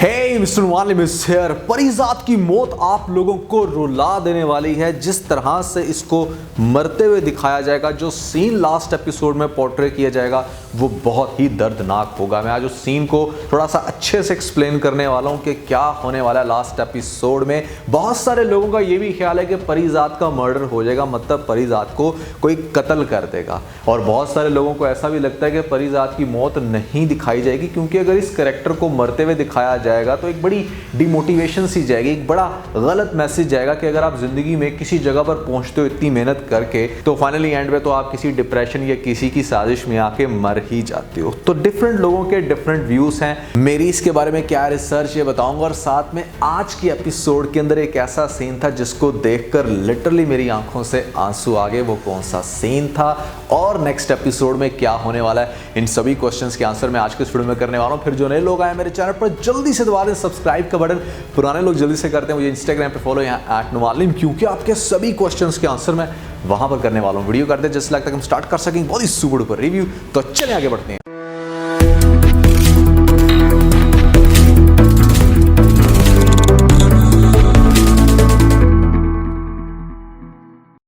Hey mister Walim is here. Parijat की मौत आप लोगों को रुला देने वाली है। जिस तरह से इसको मरते हुए दिखाया जाएगा, जो सीन लास्ट एपिसोड में पोर्ट्रे किया जाएगा वो बहुत ही दर्दनाक होगा। मैं आज उस सीन को थोड़ा सा अच्छे से एक्सप्लेन करने वाला हूं कि क्या होने वाला है लास्ट एपिसोड में। बहुत सारे लोगों का ये भी ख्याल है कि परिजात का मर्डर हो जाएगा, मतलब परिजात को कोई कत्ल कर देगा। और बहुत सारे लोगों को ऐसा भी लगता है कि परिजात की मौत नहीं दिखाई जाएगी, क्योंकि अगर इस कैरेक्टर को मरते हुए दिखाया जाएगा तो एक बड़ी डिमोटिवेशन सी जाएगी, एक बड़ा गलत मैसेज जाएगा कि अगर आप जिंदगी में किसी जगह पर पहुंचते हो इतनी मेहनत करके, तो फाइनली एंड में तो आप किसी डिप्रेशन या किसी की साजिश में आके मर ही जाते हो। तो डिफरेंट लोगों के डिफरेंट व्यूज हैं। मेरी इसके बारे में क्या रिसर्च ये बताऊंगा, और साथ में आज की एपिसोड के अंदर एक ऐसा सीन था जिसको देखकर लिटरली मेरी आंखों से आंसू आ गए। वो कौन सा सीन था और नेक्स्ट एपिसोड में क्या होने वाला है, इन सभी क्वेश्चंस के आंसर मैं आज के इस वीडियो में करने वाला हूं। फिर जो नए लोग आए मेरे चैनल पर जल्दी से दबा दें सब्सक्राइब का बटन। पुराने लोग जल्दी से करते हैं मुझे इंस्टाग्राम पे फॉलो यहाँ @नवालिम, क्योंकि आपके सभी क्वेश्चंस के आंसर मैं वहां पर करने वाला हूं। वीडियो करते हैं जिस लगता है हम स्टार्ट कर सकें बहुत ही सुपर डुपर रिव्यू। तो चलिए आगे बढ़ते हैं।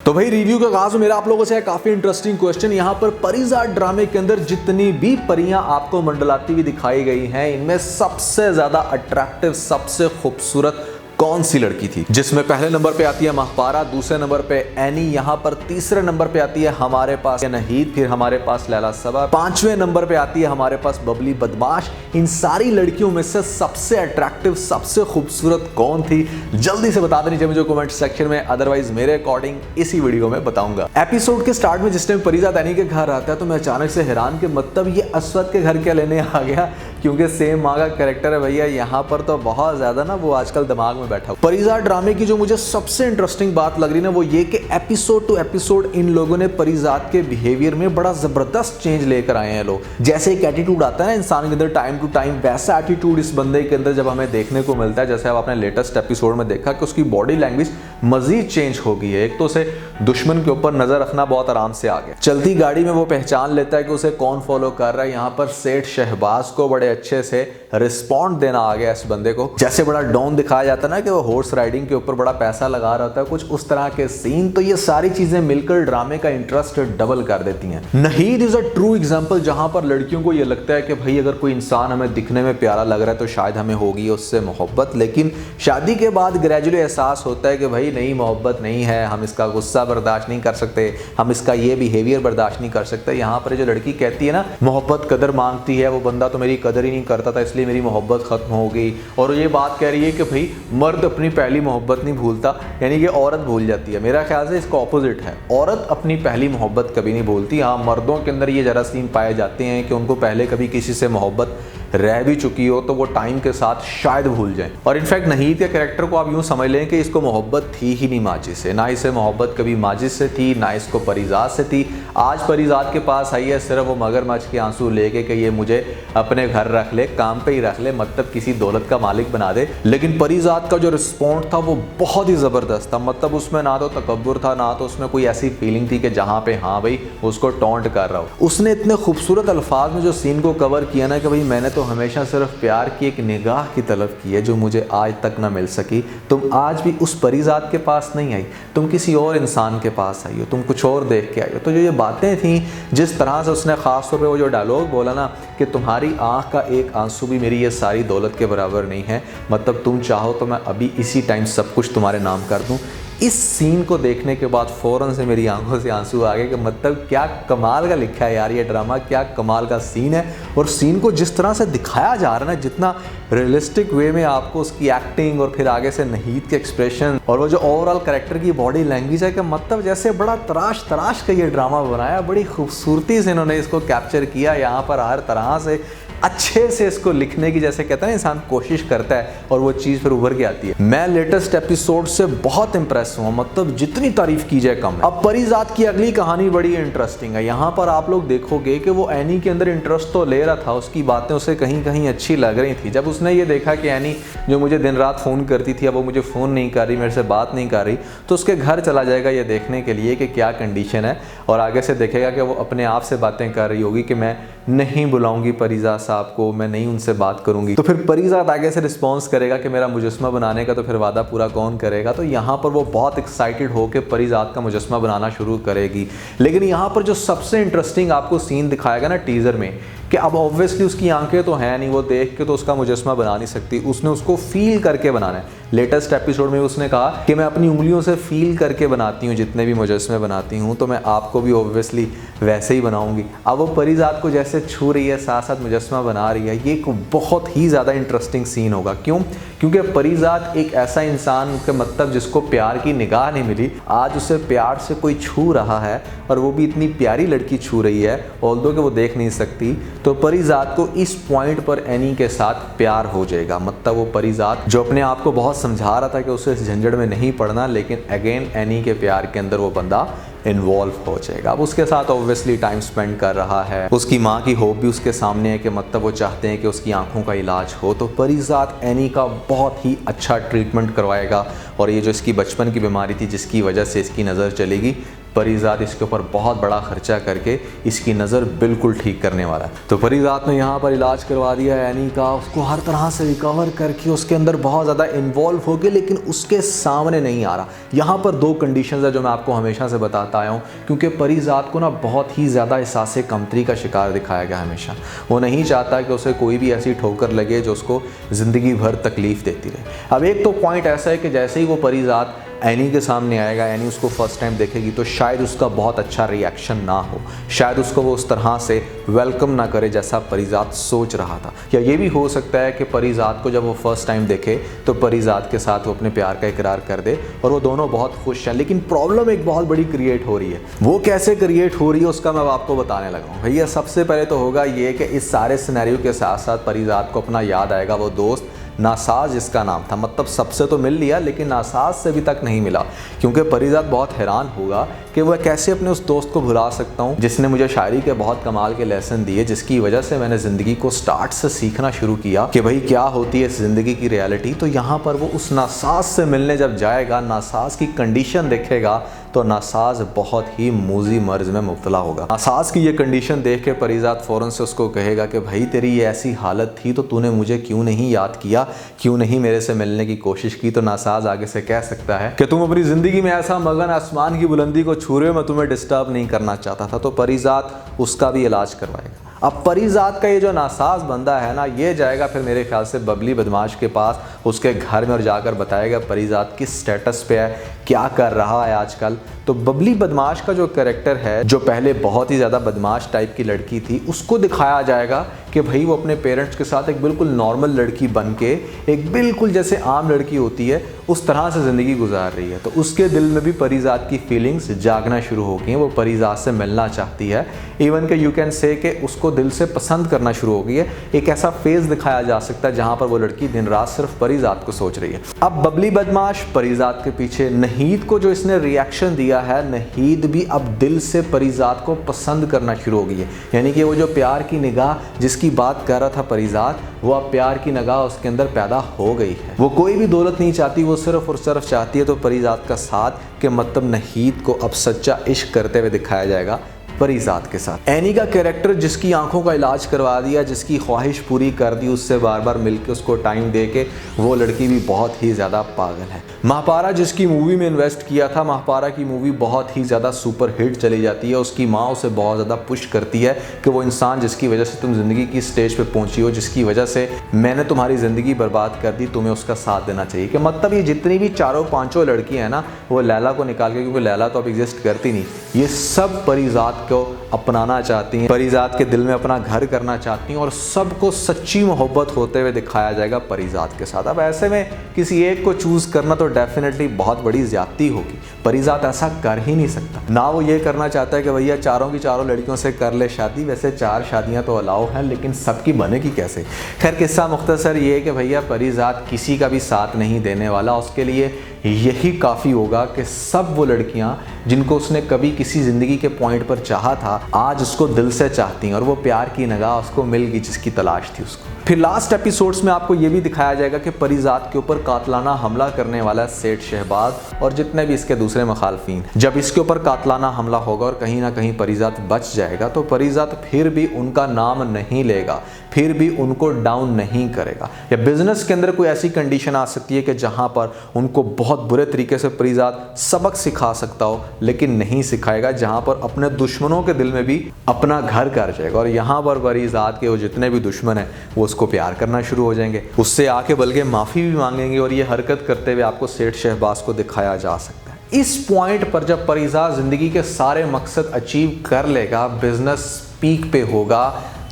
तो भाई रिव्यू का आगाज मेरा आप लोगों से है काफी इंटरेस्टिंग क्वेश्चन। यहाँ पर परिजात ड्रामे के अंदर जितनी भी परियां आपको मंडलाती हुई दिखाई गई हैं, इनमें सबसे ज्यादा अट्रैक्टिव, सबसे खूबसूरत कौन सी लड़की थी? जिसमें पहले नंबर पे आती है महापारा, दूसरे नंबर पे एनी, यहाँ पर तीसरे नंबर पे आती है हमारे पास नहीद, फिर हमारे पास लैला सबा, पांचवें नंबर पे आती है हमारे पास बबली बदमाश। इन सारी लड़कियों में से सबसे अट्रैक्टिव, सबसे खूबसूरत कौन थी? जल्दी से बता दीजिए मुझे कमेंट सेक्शन में, अदरवाइज मेरे अकॉर्डिंग इसी वीडियो में बताऊंगा। एपिसोड के स्टार्ट में जिस टाइम परिजात एनी के घर आता है तो मैं अचानक से हैरान कि मतलब ये असवद के घर क्या लेने आ गया, क्योंकि सेम माँ का कैरेक्टर है भैया। यहाँ पर तो बहुत ज्यादा ना वो आजकल दिमाग में बैठा। परिजात ड्रामे की जो मुझे सबसे इंटरेस्टिंग बात लग रही ना वो ये कि एपिसोड टू एपिसोड इन लोगों ने परिजात के बिहेवियर में बड़ा जबरदस्त चेंज लेकर आए हैं लोग। जैसे एक एटीट्यूड आता है ना इंसान के अंदर टाइम टू टाइम, वैसा एटीट्यूड इस बंदे के अंदर जब हमें देखने को मिलता है। जैसे अब आपने लेटेस्ट एपिसोड में देखा कि उसकी बॉडी लैंग्वेज मजीद चेंज हो गई है। एक तो उसे दुश्मन के ऊपर नजर रखना बहुत आराम से आ गया। चलती गाड़ी में वो पहचान लेता है कि उसे कौन फॉलो कर रहा है। यहाँ पर सेठ शहबाज को बड़े अच्छे से रिस्पॉन्ड देना आ गया इस बंदे को। जैसे बड़ा डॉन दिखाया जाता है ना कि वो हॉर्स राइडिंग के ऊपर बड़ा पैसा लगा रहा होता है, कुछ उस तरह के सीन। तो ये सारी चीजें मिलकर ड्रामे का इंटरेस्ट डबल कर देती हैं। नहीद इज अ ट्रू एग्जांपल, जहां पर लड़कियों को ये लगता है कि भाई अगर कोई इंसान हमें दिखने में प्यारा लग रहा है तो शायद हमें होगी उससे मोहब्बत, लेकिन शादी के बाद ग्रेजुअली एहसास होता है कि भाई नहीं, मोहब्बत नहीं है, हम इसका गुस्सा बर्दाश्त नहीं कर सकते, हम इसका ये बिहेवियर बर्दाश्त नहीं कर सकते। यहाँ पर जो लड़की कहती है ना मोहब्बत कदर मांगती है, वो बंदा तो मेरी कदर ही नहीं करता था इसलिए मेरी मोहब्बत खत्म हो गई। और ये बात कह रही है कि भाई मर्द अपनी पहली मोहब्बत नहीं भूलता, यानी कि औरत भूल जाती है। मेरा ख्याल से इसका ऑपोजिट है, औरत अपनी पहली मोहब्बत कभी नहीं भूलती। हाँ, मर्दों के अंदर ये जरासीम पाए जाते हैं कि उनको पहले कभी किसी से मोहब्बत रह भी चुकी हो तो वो टाइम के साथ शायद भूल जाएं। और इनफैक्ट नहीद के कैरेक्टर को आप यूं समझ लें कि इसको मोहब्बत थी ही नहीं माजिद से, ना इसे मोहब्बत कभी माजिद से थी, ना इसको परिजात से थी। आज परिजात के पास आई है सिर्फ वो मगरमच्छ के आंसू लेके कि ये मुझे अपने घर रख ले, काम पे ही रख ले, मतलब किसी दौलत का मालिक बना दे। लेकिन परिजात का जो रिस्पॉन्ड था वो बहुत ही जबरदस्त था। मतलब उसमें ना तो तकब्बुर था, ना तो उसमें कोई ऐसी फीलिंग थी कि जहाँ पे हाँ भाई उसको टॉन्ट कर रहा हो। उसने इतने खूबसूरत अल्फाज में जो सीन को कवर किया ना कि भाई मैंने तो हमेशा सिर्फ प्यार की एक निगाह की तलब की है जो मुझे आज तक ना मिल सकी। तुम आज भी उस परिजात के पास नहीं आई, तुम किसी और इंसान के पास आई हो, तुम कुछ और देख के आई हो। तो जो ये बातें थी, जिस तरह से उसने खास तौर पे वो जो डायलॉग बोला ना कि तुम्हारी आंख का एक आंसू भी मेरी ये सारी दौलत के बराबर नहीं है, मतलब तुम चाहो तो मैं अभी इसी टाइम सब कुछ तुम्हारे नाम कर दूं। इस सीन को देखने के बाद फ़ौरन से मेरी आंखों से आंसू आ गए कि मतलब क्या कमाल का लिखा है यार ये ड्रामा, क्या कमाल का सीन है। और सीन को जिस तरह से दिखाया जा रहा है ना, जितना रियलिस्टिक वे में आपको उसकी एक्टिंग और फिर आगे से नहीद के एक्सप्रेशन और वो जो ओवरऑल कैरेक्टर की बॉडी लैंग्वेज है कि मतलब जैसे बड़ा तराश तराश का ये ड्रामा बनाया, बड़ी खूबसूरती से इन्होंने इसको कैप्चर किया। यहाँ पर हर तरह से अच्छे से इसको लिखने की, जैसे कहता है इंसान कोशिश करता है और वो चीज़ फिर उभर के आती है। मैं लेटेस्ट एपिसोड से बहुत इंप्रेस हुआ, मतलब जितनी तारीफ की जाए कम है। अब परिजात की अगली कहानी बड़ी इंटरेस्टिंग है। यहाँ पर आप लोग देखोगे कि वो एनी के अंदर इंटरेस्ट तो ले रहा था, उसकी बातें उसे कहीं कहीं अच्छी लग रही थी। जब उसने ये देखा कि एनी जो मुझे दिन रात फ़ोन करती थी अब वो मुझे फ़ोन नहीं कर रही, मेरे से बात नहीं कर रही, तो उसके घर चला जाएगा ये देखने के लिए कि क्या कंडीशन है, और आगे से देखेगा कि वो अपने आप से बातें कर रही होगी कि मैं नहीं बुलाऊंगी परीजाद साहब को, मैं नहीं उनसे बात करूंगी। तो फिर परीजाद आगे से रिस्पॉन्स करेगा कि मेरा मुजस्समा बनाने का तो फिर वादा पूरा कौन करेगा। तो यहाँ पर वो बहुत एक्साइटेड होकर परीजाद का मुजस्समा बनाना शुरू करेगी। लेकिन यहाँ पर जो सबसे इंटरेस्टिंग आपको सीन दिखाएगा ना टीजर में, कि अब ऑब्वियसली उसकी आंखें तो हैं नहीं, वो देख के तो उसका मुजस्समा बना नहीं सकती, उसने उसको फील करके बनाना है। लेटेस्ट एपिसोड में उसने कहा कि मैं अपनी उंगलियों से फील करके बनाती हूँ जितने भी मुजस्समे बनाती हूँ, तो मैं आपको भी ऑब्वियसली वैसे ही बनाऊंगी। अब वो परीजाद को जैसे छू रही है, साथ साथ मुजस्समा बना रही है, ये एक बहुत ही ज़्यादा इंटरेस्टिंग सीन होगा। क्यों? क्योंकि परीजाद एक ऐसा इंसान के मतलब जिसको प्यार की निगाह नहीं मिली, आज उसे प्यार से कोई छू रहा है, और वो भी इतनी प्यारी लड़की छू रही है, ऑल्दो कि वो देख नहीं सकती। तो परीजाद को इस पॉइंट पर एनी के साथ प्यार हो जाएगा। मतलब वो परीजाद जो अपने आप को बहुत समझा रहा था कि उसे इस झंझट में नहीं पड़ना, लेकिन अगेन एनी के प्यार के अंदर वो बंदा इन्वॉल्व हो जाएगा। अब उसके साथ ऑब्वियसली टाइम स्पेंड कर रहा है। उसकी माँ की होप भी उसके सामने है कि मतलब वो चाहते हैं कि उसकी आंखों का इलाज हो। तो परीजाद एनी का बहुत ही अच्छा ट्रीटमेंट करवाएगा, और ये जो इसकी बचपन की बीमारी थी जिसकी वजह से इसकी नज़र चलेगी, परीजाद इसके ऊपर बहुत बड़ा खर्चा करके इसकी नज़र बिल्कुल ठीक करने वाला है। तो परीजाद ने यहाँ पर इलाज करवा दिया है एनी का, उसको हर तरह से रिकवर करके उसके अंदर बहुत ज़्यादा इन्वॉल्व हो गए, लेकिन उसके सामने नहीं आ रहा। यहाँ पर दो कंडीशंस है जो मैं आपको हमेशा से बताता आया हूँ, क्योंकि परीजाद को ना बहुत ही ज़्यादा एहसास कमतरी का शिकार दिखाया गया हमेशा। वो नहीं चाहता कि उसे कोई भी ऐसी ठोकर लगे जो उसको ज़िंदगी भर तकलीफ़ देती रहे। अब एक तो पॉइंट ऐसा है कि जैसे ही वो परीजाद एनी के सामने आएगा, एनी उसको फर्स्ट टाइम देखेगी, तो शायद उसका बहुत अच्छा रिएक्शन ना हो, शायद उसको वो उस तरह से वेलकम ना करे जैसा परीजाद सोच रहा था। या ये भी हो सकता है कि परीजाद को जब वो फर्स्ट टाइम देखे तो परीजाद के साथ वो अपने प्यार का इकरार कर दे और वो दोनों बहुत खुश हैं। लेकिन प्रॉब्लम एक बहुत बड़ी क्रिएट हो रही है। वो कैसे क्रिएट हो रही है उसका मैं आपको बताने लगा हूँ। भैया सबसे पहले तो होगा ये कि इस सारे सिनेरियो के साथ साथ परीजाद को अपना याद आएगा वो दोस्त नासाज जिसका नाम था। मतलब सबसे तो मिल लिया, लेकिन नासाज से अभी तक नहीं मिला, क्योंकि परीजाद बहुत हैरान होगा कि वह कैसे अपने उस दोस्त को भुला सकता हूँ जिसने मुझे शायरी के बहुत कमाल के लेसन दिए, जिसकी वजह से मैंने ज़िंदगी को स्टार्ट से सीखना शुरू किया कि भाई क्या होती है इस ज़िंदगी की रियलिटी। तो यहाँ पर वो उस नासाज से मिलने जब जाएगा, नासाज की कंडीशन देखेगा, तो नासाज बहुत ही मूजी मर्ज में मुब्तला होगा। नासाज की ये कंडीशन देख के परीजाद फ़ौरन से उसको कहेगा कि भाई तेरी ये ऐसी हालत थी तो तूने मुझे क्यों नहीं याद किया, क्यों नहीं मेरे से मिलने की कोशिश की। तो नासाज आगे से कह सकता है कि तुम अपनी ज़िंदगी में ऐसा मगन आसमान की बुलंदी को छू रहे हो, मैं तुम्हें डिस्टर्ब नहीं करना चाहता था। तो परीजाद उसका भी इलाज करवाएगा। अब परीजाद का ये जो नासाज बंदा है ना, ये जाएगा फिर मेरे ख्याल से बबली बदमाश के पास, उसके घर में, और जाकर बताएगा परीजाद किस स्टेटस पे है, क्या कर रहा है आजकल। तो बबली बदमाश का जो कैरेक्टर है, जो पहले बहुत ही ज़्यादा बदमाश टाइप की लड़की थी, उसको दिखाया जाएगा कि भाई वो अपने पेरेंट्स के साथ एक बिल्कुल नॉर्मल लड़की बन के, एक बिल्कुल जैसे आम लड़की होती है उस तरह से ज़िंदगी गुजार रही है। तो उसके दिल में भी परीजाद की फीलिंग्स जागना शुरू हो गई हैं। वो परीजाद से मिलना चाहती है, इवन के यू कैन से कि उसको दिल से पसंद करना शुरू हो गई है। एक ऐसा फेज़ दिखाया जा सकता है जहाँ पर वो लड़की दिन रात सिर्फ परीजाद को सोच रही है। अब बबली बदमाश परीजाद के पीछे, नहीद को जो इसने रिएक्शन दिया है, नहीद भी अब दिल से परीजाद को पसंद करना शुरू हो गई है। यानी कि वो जो प्यार की निगाह जिसकी बात कर रहा था परीजाद, वो अब प्यार की निगाह उसके अंदर पैदा हो गई है। वो कोई भी दौलत नहीं चाहती, वो सिर्फ और सिर्फ चाहती है तो परीजाद का साथ, के मतलब नहीद को अब सच्चा इश्क करते हुए दिखाया जाएगा परीजाद के साथ। एनी का कैरेक्टर जिसकी आंखों का इलाज करवा दिया, जिसकी ख्वाहिश पूरी कर दी, उससे बार बार मिलके उसको टाइम दे के, वो लड़की भी बहुत ही ज़्यादा पागल है। महापारा जिसकी मूवी में इन्वेस्ट किया था, महापारा की मूवी बहुत ही ज़्यादा सुपर हिट चली जाती है। उसकी माँ उसे बहुत ज़्यादा पुश करती है कि वो इंसान जिसकी वजह से तुम ज़िंदगी की स्टेज पे पहुंची हो, जिसकी वजह से मैंने तुम्हारी ज़िंदगी बर्बाद कर दी, तुम्हें उसका साथ देना चाहिए। कि मतलब ये जितनी भी चारों पाँचों लड़कियाँ हैं ना, वो लैला को निकाल के, क्योंकि लैला तो अब एग्जिस्ट करती नहीं, ये सब परीजाद को अपनाना चाहती हैं, परीजाद के दिल में अपना घर करना चाहती हैं, और सबको सच्ची मोहब्बत होते हुए दिखाया जाएगा परीजाद के साथ। अब ऐसे में किसी एक को चूज़ करना तो डेफिनेटली बहुत बड़ी ज्यादती होगी। परीजाद ऐसा कर ही नहीं सकता। ना वो ये करना चाहता है कि भैया चारों की चारों लड़कियों से कर ले शादी। वैसे 4 शादियां तो अलाउ हैं, लेकिन सबकी बनेगी कैसे। खैर किस्सा मुख्तसर ये है कि भैया परीजाद किसी का भी साथ नहीं देने वाला। उसके लिए यही काफ़ी होगा कि सब वो लड़कियां जिनको उसने कभी किसी ज़िंदगी के पॉइंट पर चाहा चाहा था आज उसको दिल से चाहती हैं और वो प्यार की निगाह उसको मिल गई जिसकी तलाश थी उसको। फिर लास्ट एपिसोड्स में आपको ये भी दिखाया जाएगा कि परिजात के ऊपर कातलाना हमला करने वाला सेठ शहबाज और जितने भी इसके दूसरे मुखालफिन, जब इसके ऊपर कातलाना हमला होगा और कहीं ना कहीं परिजात बच जाएगा तो परिजात फिर भी उनका नाम नहीं लेगा, फिर भी उनको डाउन नहीं करेगा। या बिजनेस के अंदर कोई ऐसी कंडीशन आ सकती है कि जहां पर उनको बहुत बुरे तरीके से परिजात सबक सिखा सकता हो लेकिन नहीं सिखाएगा, जहां पर अपने दुश्मनों के दिल में भी अपना घर कर जाएगा और यहाँ पर परिजात के वो जितने भी दुश्मन हैं वो उसको प्यार करना शुरू हो जाएंगे, उससे आके बल्कि माफ़ी भी मांगेंगे और ये हरकत करते हुए आपको सेठ शहबाज को दिखाया जा सकता है। इस पॉइंट पर जब परिजात ज़िंदगी के सारे मकसद अचीव कर लेगा, बिजनेस पीक पे होगा,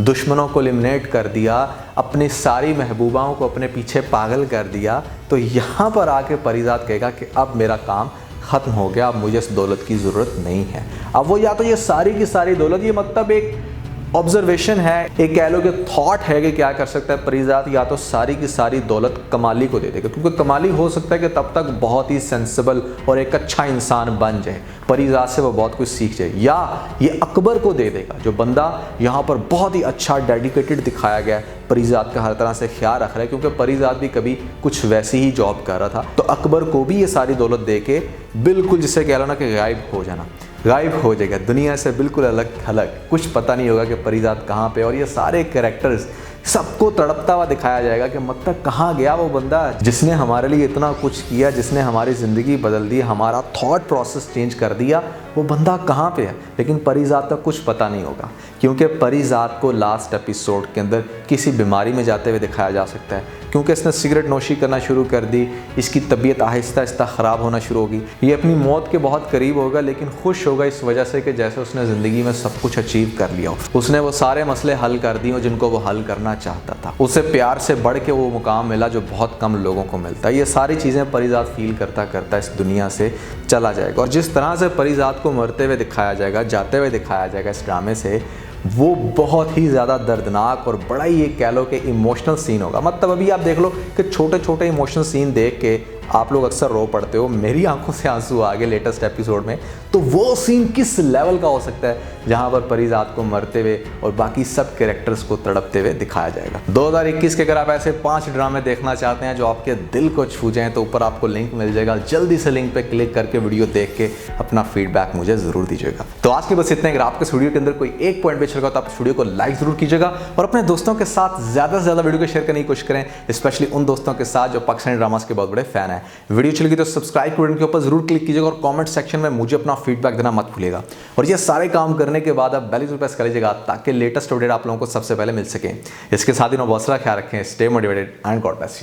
दुश्मनों को एलिमिनेट कर दिया, अपनी सारी महबूबाओं को अपने पीछे पागल कर दिया, तो यहाँ पर आके परिजात कहेगा कि अब मेरा काम ख़त्म हो गया, अब मुझे इस दौलत की ज़रूरत नहीं है। अब वो या तो ये सारी की सारी दौलत, ये मतलब एक ऑब्जर्वेशन है, एक कह लो कि थॉट है कि क्या कर सकता है परिजात, या तो सारी की सारी दौलत कमाली को दे देगा, क्योंकि कमाली हो सकता है कि तब तक बहुत ही सेंसिबल और एक अच्छा इंसान बन जाए, परिजात से वो बहुत कुछ सीख जाए, या ये अकबर को दे देगा जो बंदा यहाँ पर बहुत ही अच्छा डेडिकेटेड दिखाया गया है, परिजात का हर तरह से ख्याल रख रहा है, क्योंकि परिजात भी कभी कुछ वैसी ही जॉब कर रहा था। तो अकबर को भी ये सारी दौलत दे के बिल्कुल जिसे कह लो ना कि गायब हो जाना, गायब हो जाएगा दुनिया से, बिल्कुल अलग थलग, कुछ पता नहीं होगा कि परिजात कहाँ पे। और ये सारे कैरेक्टर्स सबको तड़पता हुआ दिखाया जाएगा कि मतलब कहाँ गया वो बंदा जिसने हमारे लिए इतना कुछ किया, जिसने हमारी ज़िंदगी बदल दी, हमारा थॉट प्रोसेस चेंज कर दिया, वो बंदा कहाँ पे है। लेकिन परिजात का कुछ पता नहीं होगा, क्योंकि परिजात को लास्ट एपिसोड के अंदर किसी बीमारी में जाते हुए दिखाया जा सकता है, क्योंकि इसने सिगरेट नोशी करना शुरू कर दी, इसकी तबीयत आहिस्ता आहिस्ता ख़राब होना शुरू होगी, ये अपनी मौत के बहुत करीब होगा, लेकिन खुश होगा इस वजह से कि जैसे उसने ज़िंदगी में सब कुछ अचीव कर लिया हो, उसने वो सारे मसले हल कर दिए जिनको वो हल करना चाहता था, उसे प्यार से बढ़ के वो मुकाम मिला जो बहुत कम लोगों को मिलता है। ये सारी चीज़ें परिजात फील करता करता इस दुनिया से चला जाएगा। और जिस तरह से परिजात को मरते हुए दिखाया जाएगा, जाते हुए दिखाया जाएगा इस ड्रामे से, वो बहुत ही ज़्यादा दर्दनाक और बड़ा ही एक कह लो कि इमोशनल सीन होगा। मतलब अभी आप देख लो कि छोटे छोटे इमोशनल सीन देख के आप लोग अक्सर रो पड़ते हो, मेरी आंखों से आंसू आ गए लेटेस्ट एपिसोड में। तो वो सीन किस लेवल का हो सकता है जहां पर परिजात को मरते हुए और बाकी सब कैरेक्टर्स को तड़पते हुए दिखाया जाएगा। 2021 के अगर आप ऐसे 5 ड्रामे देखना चाहते हैं जो आपके दिल को छू जाएं तो ऊपर आपको लिंक मिल जाएगा, जल्दी से लिंक पे क्लिक करके वीडियो देख के अपना फीडबैक मुझे जरूर दीजिएगा। तो आज के बस इतने। अगर आपके वीडियो के अंदर कोई एक पॉइंट बेच लगा तो आप इस वीडियो को लाइक जरूर कीजिएगा और अपने दोस्तों के साथ ज़्यादा से ज़्यादा वीडियो को शेयर करने की कोशिश करें, स्पेशली उन दोस्तों के साथ जो पाकिस्तानी ड्रामास के बहुत बड़े फैन हैं। वीडियो चलेगी तो सब्सक्राइब बटन के ऊपर जरूर क्लिक कीजिएगा और कमेंट सेक्शन में मुझे अपना फीडबैक देना मत भूलिएगा। और ये सारे काम करने के बाद आप बेल आइकन प्रेस कर लीजिएगा ताकि लेटेस्ट अपडेट आप लोगों को सबसे पहले मिल सके। इसके साथ ही बहुत सारा ख्याल रखें, stay motivated and God bless you.